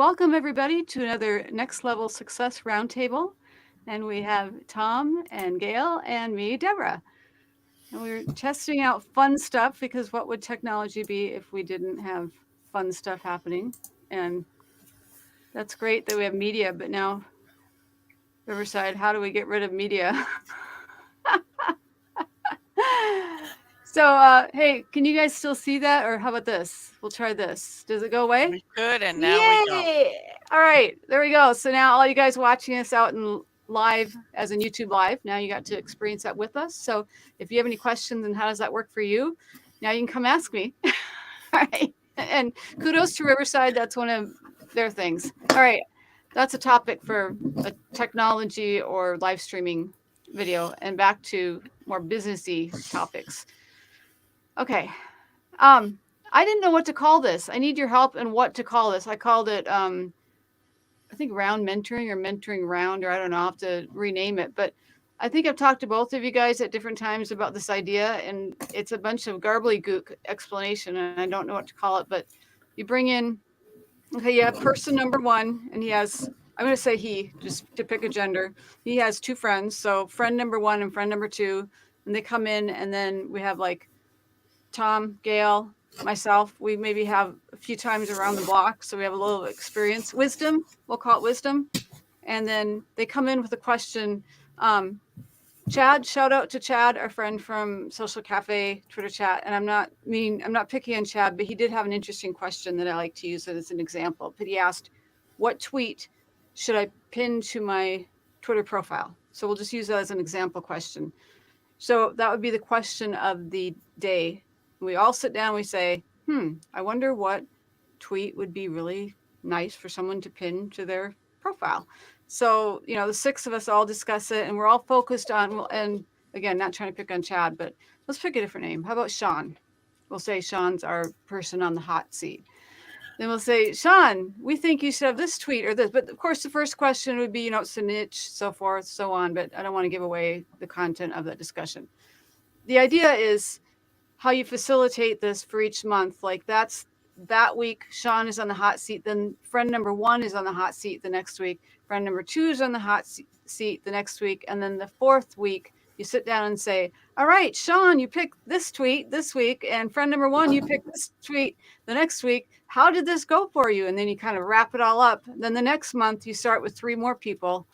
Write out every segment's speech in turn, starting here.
welcome everybody to another Next Level Success Roundtable. And we have Tom and Gail and me, Deborah. And we're testing out fun stuff because what would technology be if we didn't have fun stuff happening? And that's great that we have media, but now, Riverside, how do we get rid of media? So, hey, can you guys still see that? Or how about this? We'll try this. Does it go away? We could, and now we don't. Yay! All right, there we go. So now all you guys watching us out in live as in YouTube Live, now you got to experience that with us. So if you have any questions and how does that work for you, now you can come ask me. All right. And kudos to Riverside. That's one of their things. All right. That's a topic for a technology or live streaming video. And back to more businessy topics. Okay. I didn't know what to call this. I need your help in what to call this. I called it, I think round mentoring or mentoring round, or I don't know, I'll have to rename it. But I think I've talked to both of you guys at different times about this idea, and it's a bunch of garbly-gook explanation, and I don't know what to call it. But you bring in, okay, you have person number one, and he has, I'm going to say he, just to pick a gender. He has two friends. So friend number one and friend number two, and they come in, and then we have like Tom, Gail, myself. We maybe have a few times around the block, so we have a little experience. Wisdom, we'll call it wisdom. And then they come in with a question. Chad, shout out to Chad, our friend from Social Cafe Twitter chat. And I'm not picking on Chad, but he did have an interesting question that I like to use as an example. But he asked, what tweet should I pin to my Twitter profile? So we'll just use that as an example question. So that would be the question of the day. We all sit down, we say, I wonder what tweet would be really nice for someone to pin to their profile. So, the six of us all discuss it, and we're all focused on, and again, not trying to pick on Chad, but let's pick a different name. How about Sean? We'll say Sean's our person on the hot seat. Then we'll say, Sean, we think you should have this tweet or this. But of course, the first question would be, it's a niche, so forth, so on. But I don't want to give away the content of that discussion. The idea is how you facilitate this for each month. Like that week, Sean is on the hot seat. Then friend number one is on the hot seat the next week. Friend number two is on the hot seat the next week. And then the fourth week, you sit down and say, all right, Sean, you picked this tweet this week. And friend number one, you picked this tweet the next week. How did this go for you? And then you kind of wrap it all up. Then the next month, you start with three more people.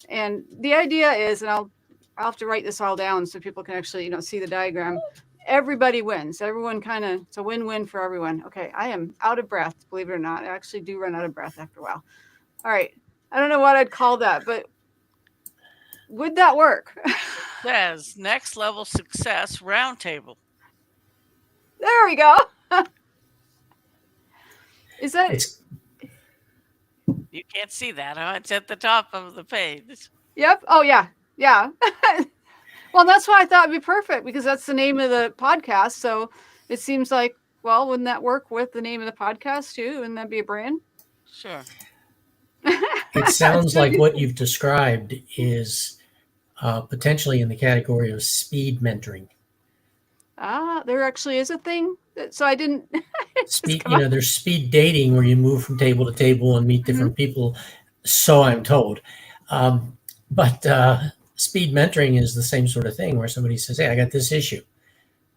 And the idea is, and I'll have to write this all down so people can actually, see the diagram. Everybody wins. Everyone it's a win-win for everyone. Okay, I am out of breath, believe it or not. I actually do run out of breath after a while. All right. I don't know what I'd call that, but would that work? Says Next Level Success Roundtable. There we go. Is that... You can't see that, huh? It's at the top of the page. Yep. Oh, yeah. Yeah. Well, that's why I thought it'd be perfect, because that's the name of the podcast. So it seems like, well, wouldn't that work with the name of the podcast too? Wouldn't that be a brand? Sure. It sounds like what you've described is potentially in the category of speed mentoring. There actually is a thing. So I didn't. Speed, there's speed dating where you move from table to table and meet different people. So I'm told. But speed mentoring is the same sort of thing where somebody says, hey, I got this issue.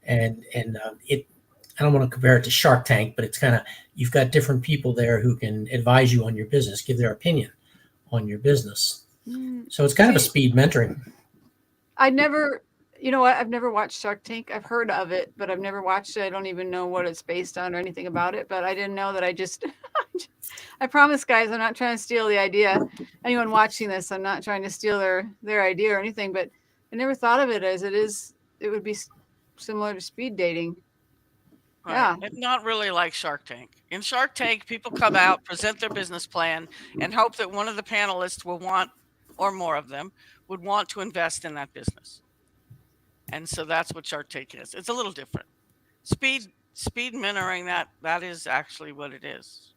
And I don't want to compare it to Shark Tank, but it's kind of, you've got different people there who can advise you on your business, give their opinion on your business. So it's kind of a speed mentoring. I've never watched Shark Tank. I've heard of it, but I've never watched it. I don't even know what it's based on or anything about it, but I didn't know that. I promise, guys, I'm not trying to steal the idea. Anyone watching this, I'm not trying to steal their idea or anything, but I never thought of it as it would be similar to speed dating. Right. Yeah. It's not really like Shark Tank. In Shark Tank, people come out, present their business plan, and hope that one of the panelists will want, or more of them, would want to invest in that business. And so that's what Shark Tank is. It's a little different. Speed mentoring, that is actually what it is.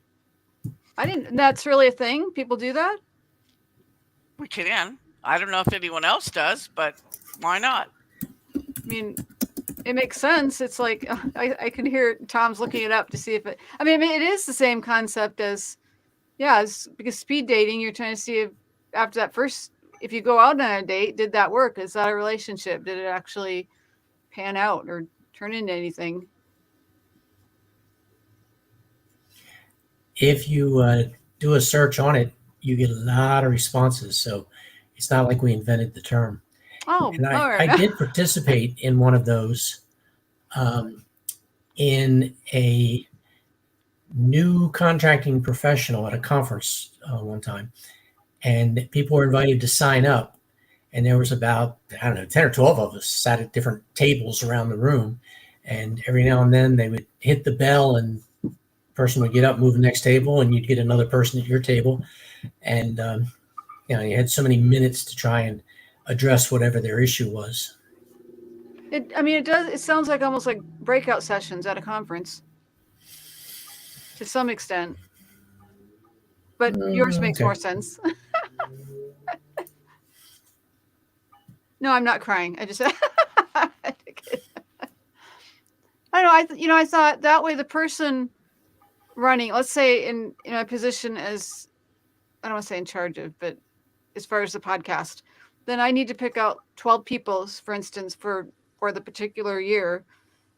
That's really a thing? People do that? We can. I don't know if anyone else does, but why not? I mean, it makes sense. It's like, I can hear Tom's looking it up to see if it is the same concept as, Yeah, it's because speed dating, you're trying to see if after that first, if you go out on a date, did that work? Is that a relationship? Did it actually pan out or turn into anything? If you do a search on it, you get a lot of responses. So it's not like we invented the term. Oh, And all I right. did participate in one of those in a new contracting professional at a conference one time. And people were invited to sign up. And there was about, I don't know, 10 or 12 of us sat at different tables around the room. And every now and then they would hit the bell and person would get up, move to the next table, and you'd get another person at your table. And, you had so many minutes to try and address whatever their issue was. It does. It sounds like almost like breakout sessions at a conference, to some extent. But yours makes Okay. more sense. No, I'm not crying. I just, I don't know. I thought that way the person running, let's say in a position as, I don't want to say in charge of, but as far as the podcast, then I need to pick out 12 people, for instance, for the particular year,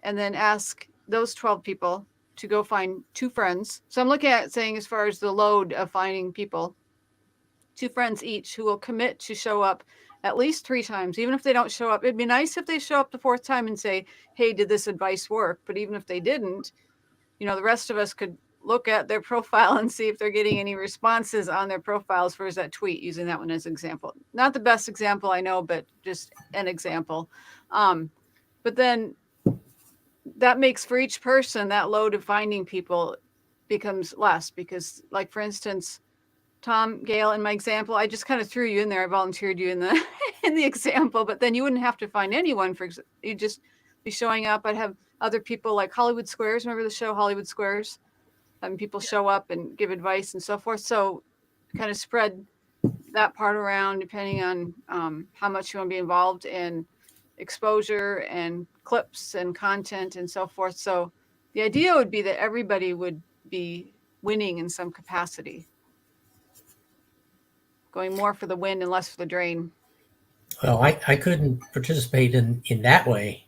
and then ask those 12 people to go find 2 friends. So I'm looking at saying, as far as the load of finding people, 2 friends each who will commit to show up at least 3 times. Even if they don't show up, it'd be nice if they show up the 4th time and say, hey, did this advice work? But even if they didn't, the rest of us could look at their profile and see if they're getting any responses on their profiles for that tweet, using that one as an example. Not the best example I know, but just an example. But then that makes for each person, that load of finding people becomes less, because, like, for instance, Tom, Gail, in my example, I just kind of threw you in there. I volunteered you in the in the example, but then you wouldn't have to find anyone. You'd just be showing up. I'd have other people like Hollywood Squares. Remember the show Hollywood Squares? Having people show up and give advice and so forth. So kind of spread that part around depending on how much you want to be involved in exposure and clips and content and so forth. So the idea would be that everybody would be winning in some capacity, going more for the win and less for the drain. Well, I couldn't participate in that way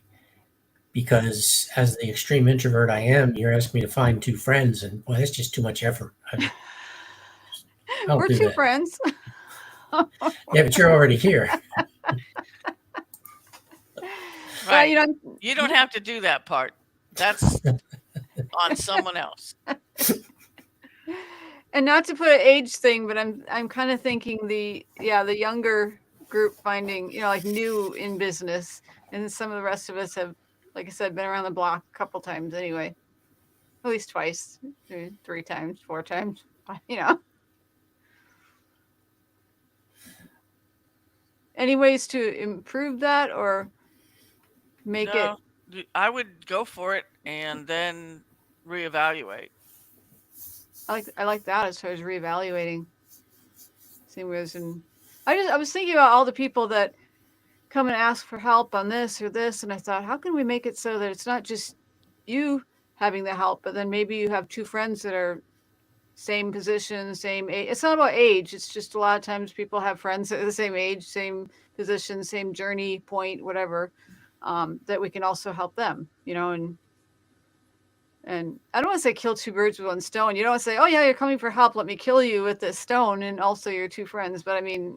because, as the extreme introvert I am, you're asking me to find 2 friends, and well, that's just too much effort. We're 2 friends. Yeah, but you're already here. Right. You don't have to do that part. That's on someone else. And not to put an age thing, but I'm kind of thinking the younger group finding, like new in business, and some of the rest of us have, like I said, been around the block a couple times anyway, at least twice, 3 times, 4 times, Any ways to improve that or make it? I would go for it and then reevaluate. I like that as far as reevaluating. Same ways, and I was thinking about all the people that come and ask for help on this or this, and I thought, how can we make it so that it's not just you having the help, but then maybe you have 2 friends that are same position, same age. It's not about age. It's just a lot of times people have friends that are the same age, same position, same journey point, whatever, that we can also help them, and I don't want to say kill 2 birds with 1 stone. You don't want to say, oh yeah, you're coming for help, let me kill you with this stone and also your 2 friends. But I mean,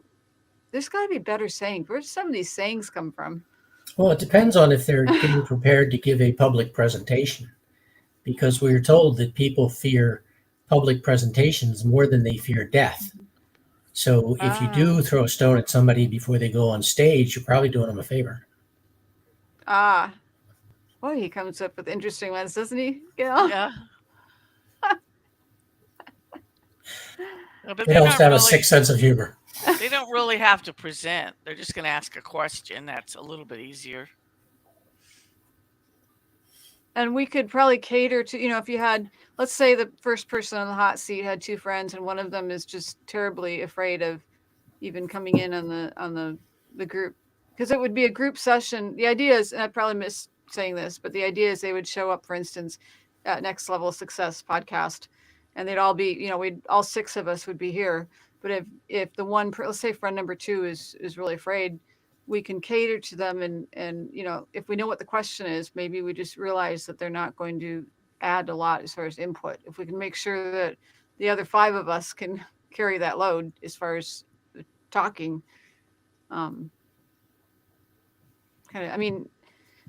there's got to be better sayings. Where do some of these sayings come from? Well, it depends on if they're getting prepared to give a public presentation, because we're told that people fear public presentations more than they fear death. So if you do throw a stone at somebody before they go on stage, you're probably doing them a favor. Boy, he comes up with interesting ones, doesn't he? Yeah. They also have a 6th sense of humor. They don't really have to present. They're just going to ask a question. That's a little bit easier. And we could probably cater to, if you had, let's say the first person on the hot seat had 2 friends and one of them is just terribly afraid of even coming in on the group, because it would be a group session. The idea is, and I probably missed saying this, but the idea is they would show up, for instance, at Next Level Success podcast, and they'd all be, we'd all 6 of us would be here. But if the one, let's say friend number 2 is really afraid, we can cater to them, and if we know what the question is, maybe we just realize that they're not going to add a lot as far as input. If we can make sure that the other 5 of us can carry that load as far as talking,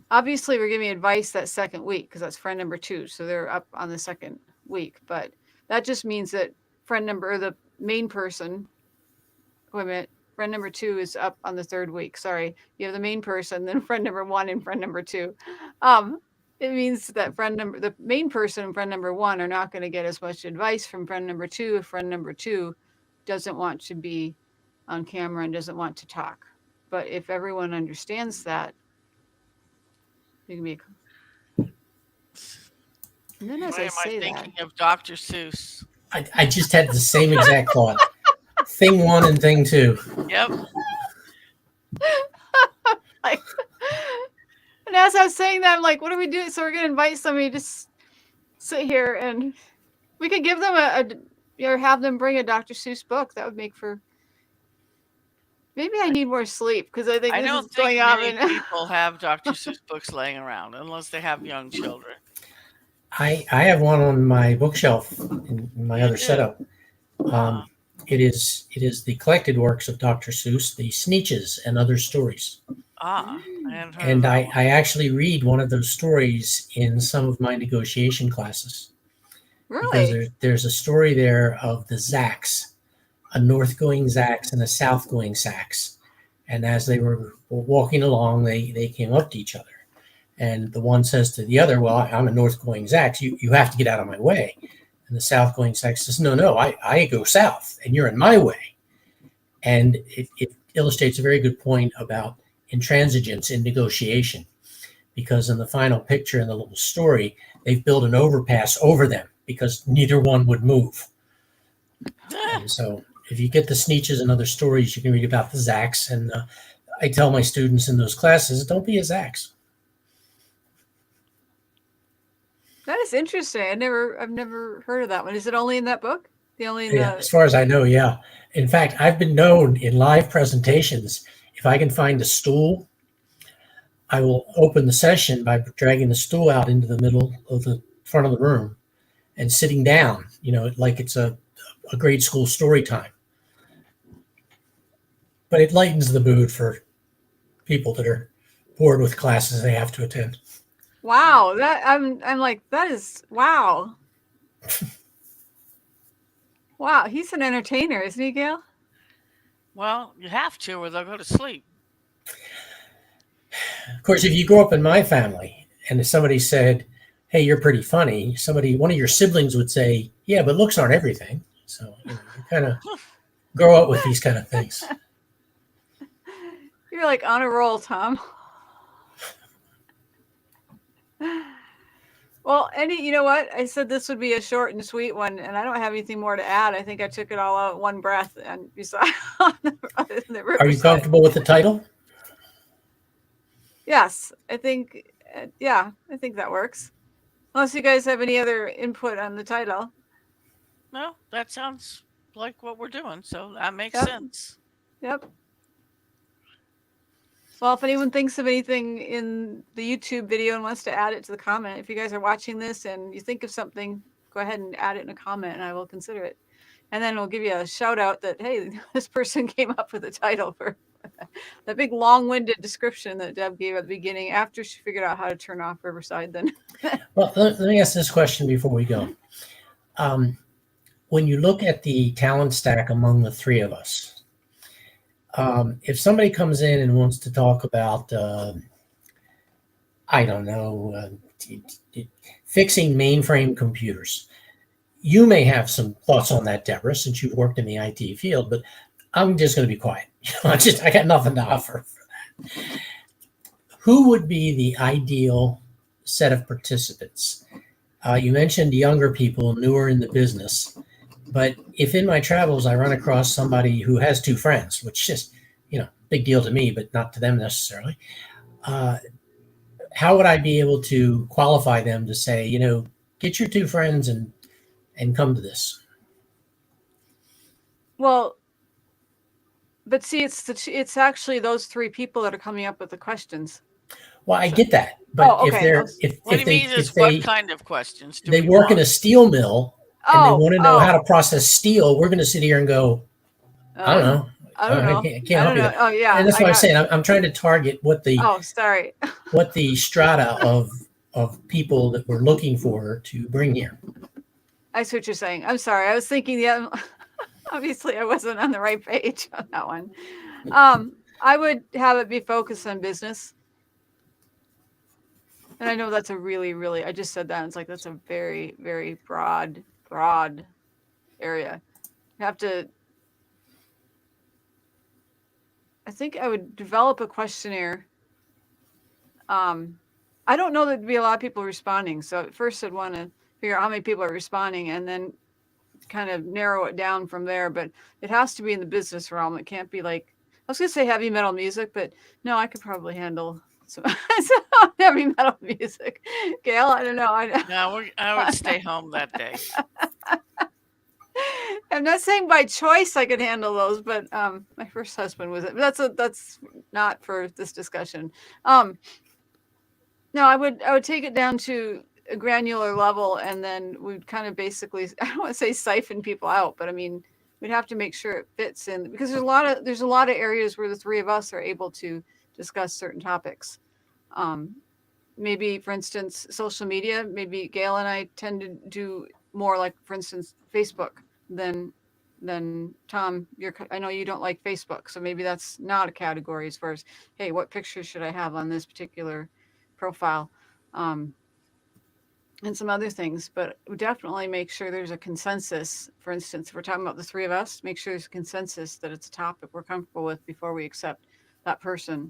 obviously we're giving advice that second week because that's friend number 2, so they're up on the second week. But that just means that the main person, friend number 2 is up on the 3rd week. Sorry, you have the main person, then friend number 1 and friend number 2. It means that the main person and friend number 1 are not going to get as much advice from friend number 2 if friend number 2 doesn't want to be on camera and doesn't want to talk. But if everyone understands that, you can be. And then as Why I am I say thinking that, of Dr. Seuss? I just had the same exact thought. Thing 1 and thing 2. Yep. and as I was saying that, I'm like, what are we doing? So we're going to invite somebody to just sit here, and we could give them or have them bring a Dr. Seuss book. That would make for. Maybe I need more sleep because I think I this don't is think going on. many people have Dr. Seuss books laying around unless they have young children. I have one on my bookshelf in my other setup. It is the collected works of Dr. Seuss, the Sneetches and Other Stories. I hadn't heard of And that one. I actually read one of those stories in some of my negotiation classes. Really? Because there's a story there of the Zacks, a north-going Zacks and a south-going Sax. And as they were walking along, they came up to each other. And the one says to the other, well, I'm a north-going Zax. You have to get out of my way. And the south-going Sax says, no, I go south, and you're in my way. And it illustrates a very good point about intransigence in negotiation. Because in the final picture in the little story, they've built an overpass over them because neither one would move. And so if you get the Sneetches and Other Stories, you can read about the Zax. And I tell my students in those classes, don't be a Zax. That is interesting. I've never heard of that one. Is it only in that book? As far as I know, yeah. In fact, I've been known in live presentations, if I can find a stool, I will open the session by dragging the stool out into the middle of the front of the room and sitting down, like it's a grade school story time. But it lightens the mood for people that are bored with classes they have to attend. Wow, that I'm like, that is wow. Wow, he's an entertainer, isn't he, Gail? Well, you have to, or they'll go to sleep. Of course, if you grow up in my family and if somebody said, hey, you're pretty funny, one of your siblings would say, yeah, but looks aren't everything. So you kind of grow up with these kind of things. You're like on a roll, Tom. Well, you know what? I said this would be a short and sweet one, and I don't have anything more to add. I think I took it all out in one breath. And besides, Are you comfortable with the title? Yes, I think. I think that works. Unless you guys have any other input on the title. No, that sounds like what we're doing, so that makes Yep. sense. Yep. Well, if anyone thinks of anything in the YouTube video and wants to add it to the comment, if you guys are watching this and you think of something, go ahead and add it in a comment and I will consider it. And then we'll give you a shout out that, hey, this person came up with the title for the big long-winded description that Deb gave at the beginning after she figured out how to turn off Riverside then. Well, let me ask this question before we go. When you look at the talent stack among the 3 of us, if somebody comes in and wants to talk about, fixing mainframe computers, you may have some thoughts on that, Deborah, since you've worked in the IT field, but I'm just going to be quiet. I got nothing to offer for that. Who would be the ideal set of participants? You mentioned younger people, newer in the business. But if in my travels I run across somebody who has 2 friends, which is, big deal to me, but not to them necessarily, how would I be able to qualify them to say, get your 2 friends and and come to this. Well, but see, it's actually those three people that are coming up with the questions. Well, I get that, but Oh, if okay. they're What if he they means is if they what kind of questions do they we work in want? a steel mill and they Oh, want to know how to process steel, we're going to sit here and go, I don't know. I don't know. I can't I help don't you know. there. Oh, yeah. And that's I what I'm got. saying. I'm trying to target what the Oh, sorry. strata of people that we're looking for to bring here. I see what you're saying. I'm sorry. I was thinking obviously I wasn't on the right page on that one. I would have it be focused on business. And I know that's a really, really, I just said that. And it's like, that's a very, very broad area. You have to, I think I would develop a questionnaire. I don't know that there'd be a lot of people responding. So at first I'd want to figure out how many people are responding and then kind of narrow it down from there. But it has to be in the business realm. It can't be like, I was going to say heavy metal music, but no, I could probably handle some heavy metal music. Gail, I don't know. No, I would stay home that day. I'm not saying by choice I could handle those, but my first husband was it. That's not for this discussion. No, I would take it down to a granular level, and then we'd kind of basically, I don't want to say siphon people out, but I mean we'd have to make sure it fits in, because there's a lot of areas where the three of us are able to discuss certain topics. Maybe, for instance, social media. Maybe Gail and I tend to do more, like, for instance, Facebook than Tom. I know you don't like Facebook, so maybe that's not a category as far as, hey, what pictures should I have on this particular profile, and some other things. But we definitely make sure there's a consensus. For instance, if we're talking about the three of us, make sure there's a consensus that it's a topic we're comfortable with before we accept that person.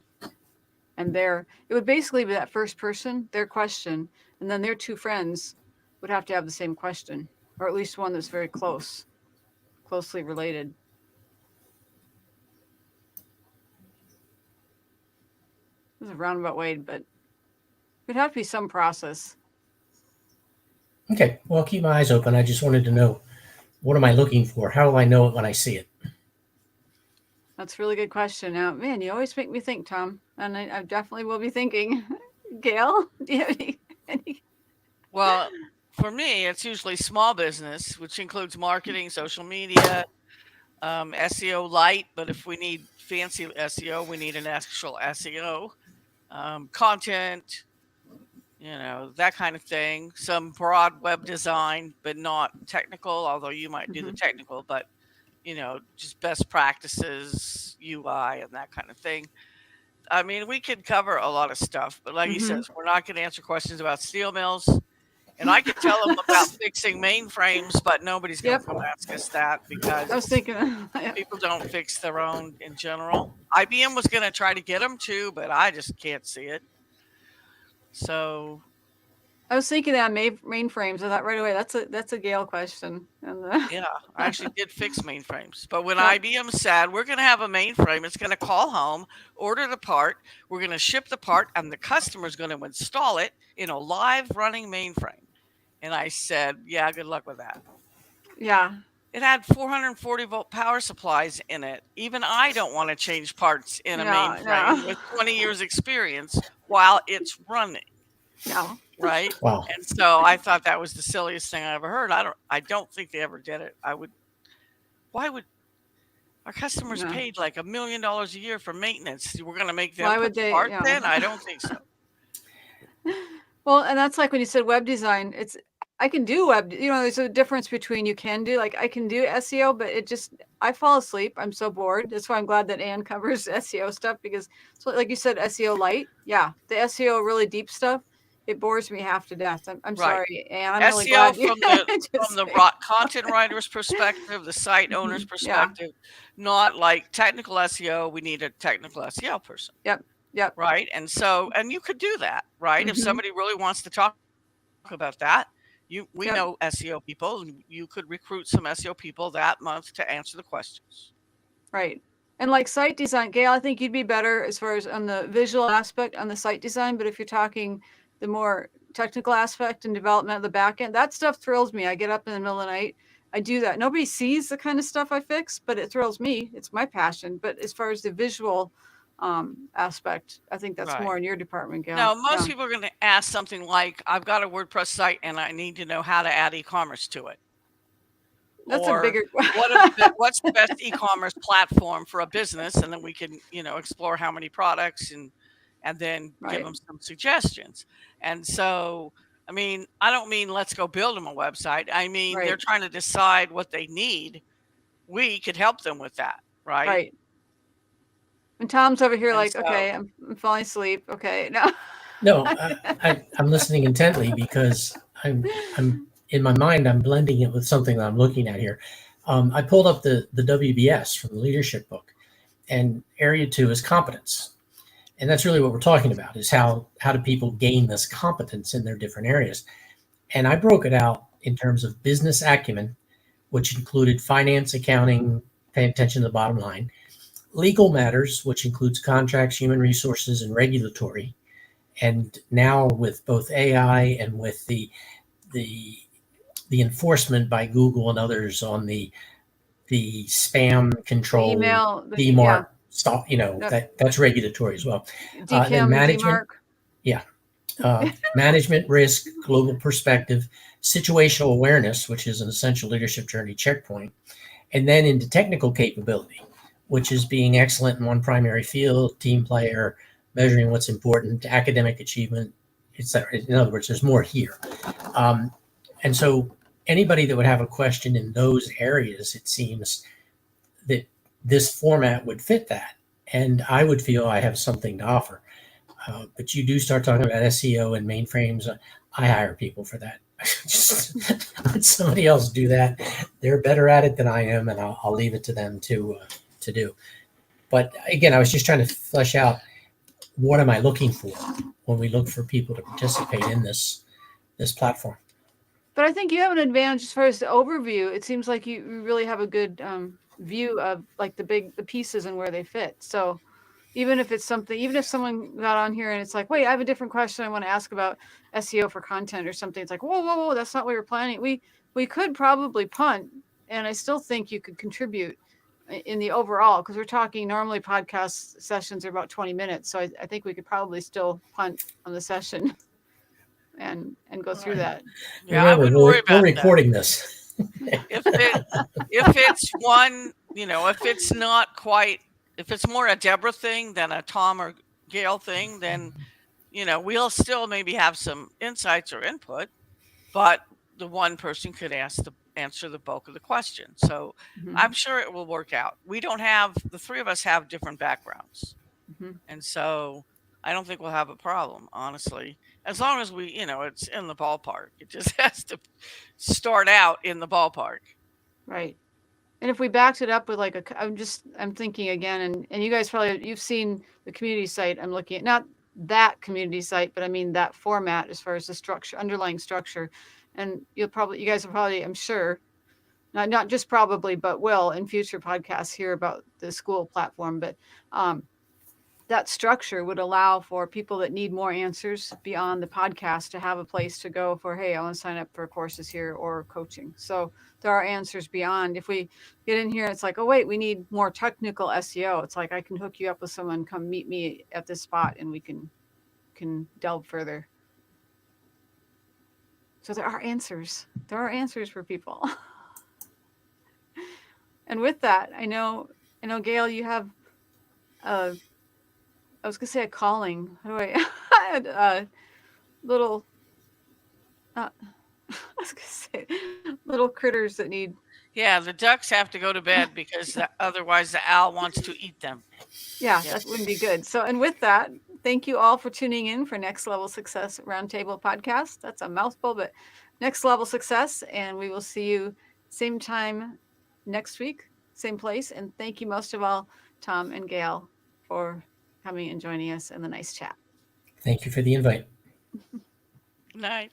And it would basically be that first person, their question, and then their two friends would have to have the same question, or at least one that's very closely related. This is a roundabout way, but it'd have to be some process. Okay, well, I'll keep my eyes open. I just wanted to know, what am I looking for? How do I know it when I see it? That's a really good question. Now, man, you always make me think, Tom, and I definitely will be thinking. Gail, do you have any? Well, for me, it's usually small business, which includes marketing, social media, SEO light. But if we need fancy SEO, we need an actual SEO, content, that kind of thing. Some broad web design, but not technical, although you might do the technical, but just best practices, UI, and that kind of thing. I mean, we could cover a lot of stuff, but like he says, we're not going to answer questions about steel mills. And I could tell them about fixing mainframes, but nobody's going to come ask us that, because I was thinking, people don't fix their own in general. IBM was going to try to get them to, but I just can't see it. So I was thinking that mainframes. I thought right away, that's a Gail question. And yeah, I actually did fix mainframes. But when IBM said, we're going to have a mainframe, it's going to call home, order the part, we're going to ship the part, and the customer's going to install it in a live running mainframe. And I said, yeah, good luck with that. Yeah. It had 440 volt power supplies in it. Even I don't want to change parts in a mainframe with 20 years experience while it's running. No. Right? Wow. And so I thought that was the silliest thing I ever heard. I don't think they ever did it. Why would our customers paid like $1 million a year for maintenance? We're going to make them put the part in? I don't think so. Well, and that's like when you said web design, I can do web, there's a difference between I can do SEO, but I fall asleep. I'm so bored. That's why I'm glad that Ann covers SEO stuff, because, so like you said, SEO light. Yeah. The SEO really deep stuff, it bores me half to death. I'm sorry, Ann. I'm really glad from the content writer's perspective, the site owner's perspective, not like technical SEO. We need a technical SEO person. Yep. Right. And so, and you could do that, right? If somebody really wants to talk about that, we know SEO people, and you could recruit some SEO people that month to answer the questions. Right. And like site design, Gail, I think you'd be better as far as on the visual aspect on the site design. But if you're talking the more technical aspect and development of the back end. That stuff thrills me. I get up in the middle of the night. I do that. Nobody sees the kind of stuff I fix, but it thrills me. It's my passion. But as far as the visual aspect, I think that's Right. more in your department, Gail. No, most Yeah. people are going to ask something like, I've got a WordPress site and I need to know how to add e-commerce to it. That's Or a bigger. what's the best e-commerce platform for a business? And then we can, explore how many products and then Right. give them some suggestions. And so, I mean, I don't mean let's go build them a website. I mean, they're Right. trying to decide what they need. We could help them with that, right? Right. And Tom's over here And like, so- okay, I'm falling asleep. Okay, no. No, I'm listening intently because I'm in my mind, I'm blending it with something that I'm looking at here. I pulled up the WBS from the leadership book, and area 2 is competence. And that's really what we're talking about, is how do people gain this competence in their different areas. And I broke it out in terms of business acumen, which included finance, accounting, paying attention to the bottom line, legal matters, which includes contracts, human resources, and regulatory. And now with both AI and with the enforcement by Google and others on the spam control, Email, DMARC, stop, Yep. that's regulatory as well. DCAM, then management, DMARC. management, risk, global perspective, situational awareness, which is an essential leadership journey checkpoint, and then into technical capability, which is being excellent in one primary field, team player, measuring what's important, academic achievement, etc. In other words, there's more here. And so anybody that would have a question in those areas, it seems that this format would fit that. And I would feel I have something to offer. But you do start talking about SEO and mainframes. I hire people for that. Just let somebody else do that. They're better at it than I am, and I'll leave it to them to do. But again, I was just trying to flesh out, what am I looking for when we look for people to participate in this platform? But I think you have an advantage as far as the overview. It seems like you really have a good view of like the pieces and where they fit. So even if someone got on here and it's like, wait, I have a different question I want to ask about SEO for content or something. It's like, whoa, that's not what we're planning. We could probably punt, and I still think you could contribute in the overall, because we're talking normally podcast sessions are about 20 minutes. So I think we could probably still punt on the session and go through that. Yeah, I wouldn't worry about we're recording this. If it's one, if it's not quite, if it's more a Deborah thing than a Tom or Gail thing, then, we'll still maybe have some insights or input, but the one person could answer the bulk of the question. So I'm sure it will work out. The three of us have different backgrounds. And so I don't think we'll have a problem, honestly, as long as we, it's in the ballpark. It just has to start out in the ballpark. Right. And if we backed it up with like I'm thinking again, and you guys you've seen the community site. I'm looking at not that community site, but I mean that format as far as the structure, underlying structure. And you guys will probably, I'm sure, not just probably, but will in future podcasts hear about the school platform. But that structure would allow for people that need more answers beyond the podcast to have a place to go for, hey, I want to sign up for courses here or coaching. So there are answers beyond. If we get in here, it's like, oh, wait, we need more technical SEO. It's like, I can hook you up with someone, come meet me at this spot, and we can delve further. So there are answers. There are answers for people. And with that, I know, Gail, you have I was gonna say a calling. How do I had little I was gonna say little critters that need. Yeah, the ducks have to go to bed because otherwise the owl wants to eat them. Yeah, that wouldn't be good. So, and with that, thank you all for tuning in for Next Level Success Roundtable Podcast. That's a mouthful, but Next Level Success. And we will see you same time next week, same place. And thank you most of all, Tom and Gail, for coming and joining us in the nice chat. Thank you for the invite. Night.